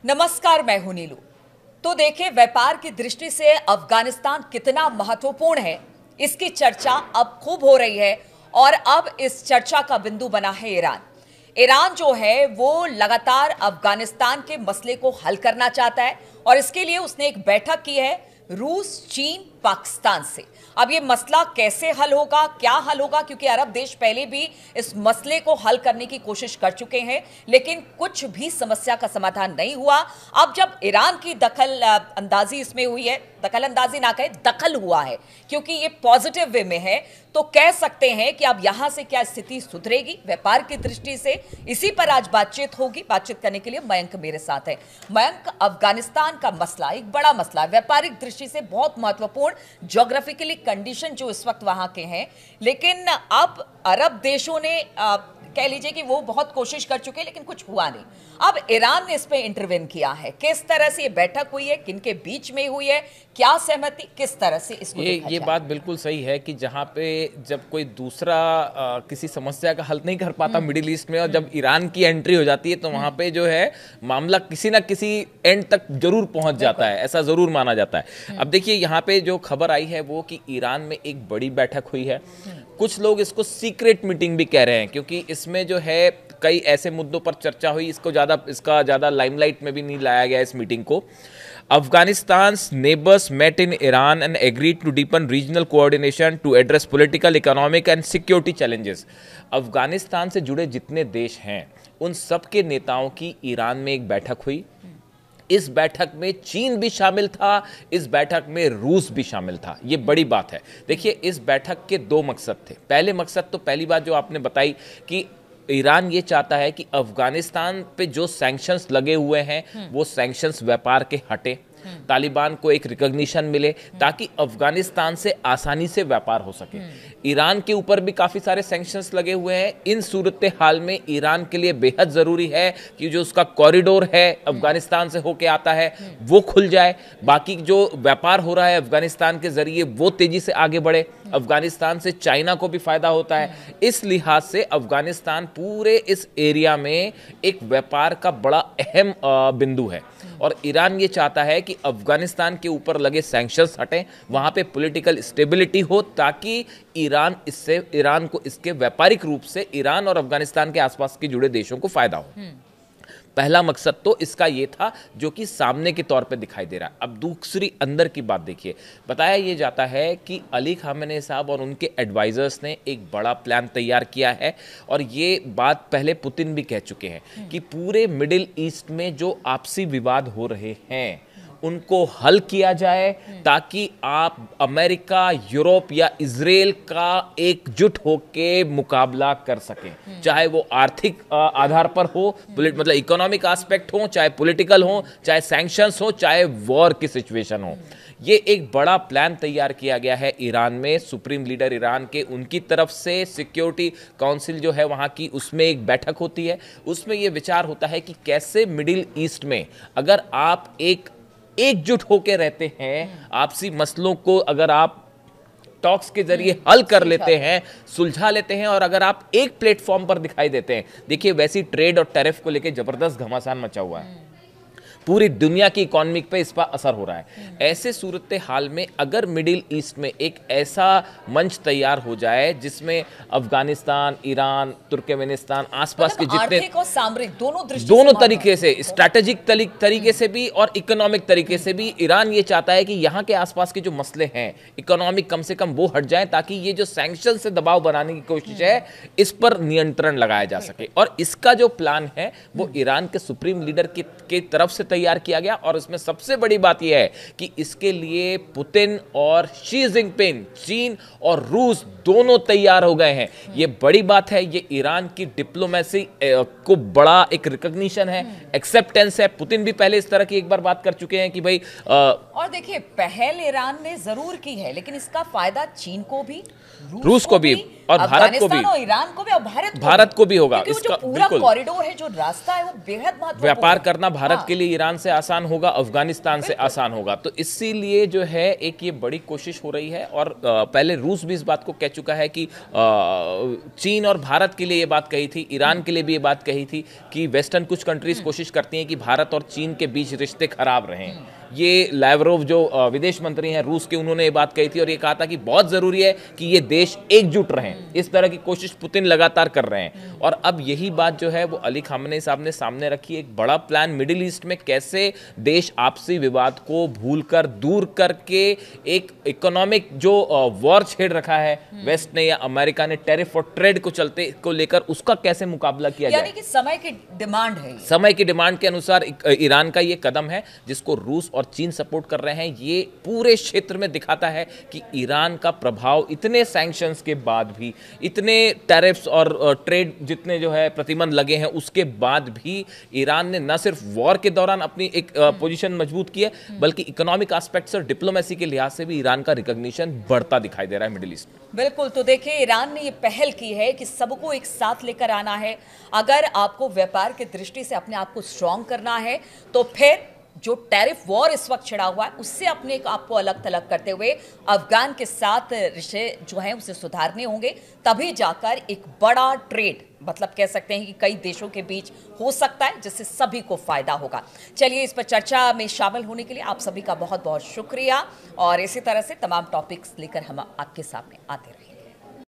नमस्कार, मैं हूं नीलू। तो देखिए, व्यापार की दृष्टि से अफगानिस्तान कितना महत्वपूर्ण है, इसकी चर्चा अब खूब हो रही है। और अब इस चर्चा का बिंदु बना है ईरान। ईरान जो है वो लगातार अफगानिस्तान के मसले को हल करना चाहता है और इसके लिए उसने एक बैठक की है रूस, चीन, पाकिस्तान से। अब ये मसला कैसे हल होगा, क्या हल होगा, क्योंकि अरब देश पहले भी इस मसले को हल करने की कोशिश कर चुके हैं, लेकिन कुछ भी समस्या का समाधान नहीं हुआ। अब जब ईरान की दखल अंदाजी इसमें हुई है, दखल अंदाजी ना कहे, दखल हुआ है, क्योंकि ये पॉजिटिव वे में है, तो कह सकते हैं कि अब यहां से क्या स्थिति सुधरेगी व्यापार की दृष्टि से। इसी पर आज बातचीत होगी। बातचीत करने के लिए मयंक मेरे साथ है। मयंक, अफगानिस्तान का मसला एक बड़ा मसला है, व्यापारिक दृष्टि से बहुत महत्वपूर्ण, ज्योग्राफिकली कंडीशन जो इस वक्त वहां के हैं, लेकिन अब अरब देशों ने कह लीजिए कि वो बहुत कोशिश कर चुके हैं, लेकिन कुछ हुआ नहीं। अब ईरान ने इस पे इंटरवेन किया है। किस तरह से ये बैठक हुई है, किनके बीच में हुई है, क्या सहमति, किस तरह से इसको ये बात बिल्कुल सही है कि जहाँ पे जब कोई दूसरा किसी समस्या का हल नहीं कर पाता मिडिल ईस्ट में, और जब ईरान की एंट्री हो जाती है, तो वहाँ पे जो है मामला किसी ना किसी एंड तक जरूर पहुंच जाता है, ऐसा जरूर माना जाता है। अब देखिए, यहाँ पे जो खबर आई है वो कि ईरान में एक बड़ी बैठक हुई है। कुछ लोग इसको सीक्रेट मीटिंग भी कह रहे हैं, क्योंकि इसमें जो है कई ऐसे मुद्दों पर चर्चा हुई, इसका ज़्यादा लाइमलाइट में भी नहीं लाया गया इस मीटिंग को। Afghanistan's neighbors met in Iran and agreed to deepen regional coordination to address political, economic and security challenges. Afghanistan से जुड़े जितने देश हैं, उन सब के नेताओं की ईरान में एक बैठक हुई। इस बैठक में चीन भी शामिल था, इस बैठक में रूस भी शामिल था। ये बड़ी बात है। देखिए, इस बैठक के दो मकसद थे। पहले मकसद तो पहली बात जो आपने बताई कि ईरान ये चाहता है कि अफगानिस्तान पे जो सैंक्शंस लगे हुए हैं वो सैंक्शंस व्यापार के हटे, तालिबान को एक रिकॉग्निशन मिले, ताकि अफगानिस्तान से आसानी से व्यापार हो सके। ईरान के ऊपर भी काफ़ी सारे सैंक्शंस लगे हुए हैं। इन सूरत हाल में ईरान के लिए बेहद ज़रूरी है कि जो उसका कॉरिडोर है अफगानिस्तान से होके आता है वो खुल जाए, बाकी जो व्यापार हो रहा है अफगानिस्तान के ज़रिए वो तेज़ी से आगे बढ़े। अफगानिस्तान से चाइना को भी फ़ायदा होता है। इस लिहाज से अफगानिस्तान पूरे इस एरिया में एक व्यापार का बड़ा अहम बिंदु है, और ईरान ये चाहता है कि अफगानिस्तान के ऊपर लगे सैंक्शंस हटें, वहाँ पे पॉलिटिकल स्टेबिलिटी हो, ताकि ईरान को इसके व्यापारिक रूप से ईरान और अफगानिस्तान के आसपास के जुड़े देशों को फायदा हो। पहला मकसद तो इसका ये था, जो कि सामने के तौर पे दिखाई दे रहा है। अब दूसरी अंदर की बात देखिए। बताया ये जाता है कि अली खामेनी साहब और उनके एडवाइजर्स ने एक बड़ा प्लान तैयार किया है, और ये बात पहले पुतिन भी कह चुके हैं कि पूरे मिडिल ईस्ट में जो आपसी विवाद हो रहे हैं उनको हल किया जाए, ताकि आप अमेरिका, यूरोप या इजराइल का एकजुट होके मुकाबला कर सकें। चाहे वो आर्थिक आधार पर हो, मतलब इकोनॉमिक एस्पेक्ट हो, चाहे पॉलिटिकल हो, चाहे सैंक्शंस हो, चाहे वॉर की सिचुएशन हो। ये एक बड़ा प्लान तैयार किया गया है ईरान में। सुप्रीम लीडर ईरान के, उनकी तरफ से सिक्योरिटी काउंसिल जो है वहाँ की, उसमें एक बैठक होती है। उसमें ये विचार होता है कि कैसे मिडिल ईस्ट में अगर आप एकजुट होकर रहते हैं, आपसी मसलों को अगर आप टॉक्स के जरिए हल कर लेते हैं, सुलझा लेते हैं, और अगर आप एक प्लेटफॉर्म पर दिखाई देते हैं। देखिए, वैसी ट्रेड और टैरिफ को लेकर जबरदस्त घमासान मचा हुआ है, पूरी दुनिया की इकोनॉमी पे इस पर असर हो रहा है। ऐसे सूरत हाल में अगर मिडिल ईस्ट में एक ऐसा मंच तैयार हो जाए जिसमें अफगानिस्तान, ईरान, तुर्कमेनिस्तान, आसपास के जितने आर्थिक और सामरिक दोनों तरीके से, स्ट्रैटेजिक तरीके से भी और इकोनॉमिक तरीके से भी, ईरान ये चाहता है कि यहाँ के आसपास के जो मसले हैं इकोनॉमिक कम से कम वो हट जाए, ताकि ये जो सैंक्शन से दबाव बनाने की कोशिश है इस पर नियंत्रण लगाया जा सके। और इसका जो प्लान है वो ईरान के सुप्रीम लीडर की तरफ से तैयार किया गया। और इसमें सबसे बड़ी बात यह है कि इसके लिए पुतिन और शी जिनपिंग, चीन और रूस दोनों तैयार हो गए हैं। ये बड़ी बात है। ये ईरान की डिप्लोमेसी को बड़ा एक रिकॉग्निशन है, एक्सेप्टेंस है। पुतिन भी पहले इस तरह की एक बार बात कर चुके हैं कि भाई और देखिए, पहल ईरान ने जरूर की है, लेकिन इसका फायदा चीन को भी, रूस को भी और भारत को भी, और ईरान को भी, और भारत को भी होगा। इसका पूरा कॉरिडोर है, जो रास्ता है, वो बेहद महत्वपूर्ण। व्यापार करना भारत के लिए, ईरान ईरान से आसान होगा, अफगानिस्तान से आसान होगा। तो इसीलिए जो है एक ये बड़ी कोशिश हो रही है। और पहले रूस भी इस बात को कह चुका है कि चीन और भारत के लिए ये बात कही थी, ईरान के लिए भी ये बात कही थी कि वेस्टर्न कुछ कंट्रीज कोशिश करती हैं कि भारत और चीन के बीच रिश्ते खराब रहें। ये लैवरोव जो विदेश मंत्री हैं रूस के, उन्होंने ये बात कही थी और ये कहा था कि बहुत जरूरी है कि ये देश एकजुट रहें। इस तरह की कोशिश पुतिन लगातार कर रहे हैं। और अब यही बात जो है वो अली खामनेई साहब ने सामने रखी, एक बड़ा प्लान मिडिल ईस्ट में कैसे देश आपसी विवाद को भूलकर दूर करके एक इकोनॉमिक जो वॉर छेड़ रखा है वेस्ट ने या अमेरिका ने टैरिफ और ट्रेड को चलते को लेकर, उसका कैसे मुकाबला किया जाए। यानी कि समय की डिमांड है, समय की डिमांड के अनुसार ईरान का ये कदम है जिसको रूस और चीन सपोर्ट कर रहे हैं। ये पूरे क्षेत्र में दिखाता है कि ईरान का प्रभाव इतने सैंक्शंस के बाद भी, इतने टैरिफ्स और ट्रेड जितने जो है प्रतिबंध लगे हैं उसके बाद भी ईरान ने न सिर्फ वॉर के दौरान अपनी एक पोजीशन मजबूत की है, बल्कि इकोनॉमिक एस्पेक्ट्स और डिप्लोमेसी के लिहाज से भी ईरान का रिकॉग्निशन बढ़ता दिखाई दे रहा है मिडिल ईस्ट में। बिल्कुल। तो देखिए, ईरान ने ये पहल की है कि सबको एक साथ लेकर आना है। अगर आपको व्यापार की दृष्टि से अपने आप को स्ट्रांग करना है तो फिर जो टैरिफ वॉर इस वक्त छिड़ा हुआ है उससे अपने आप को अलग थलग करते हुए अफगान के साथ रिश्ते जो हैं उसे सुधारने होंगे। तभी जाकर एक बड़ा ट्रेड, मतलब कह सकते हैं कि कई देशों के बीच हो सकता है जिससे सभी को फायदा होगा। चलिए, इस पर चर्चा में शामिल होने के लिए आप सभी का बहुत बहुत शुक्रिया और इसी तरह से तमाम टॉपिक्स लेकर हम आपके सामने आते रहेंगे।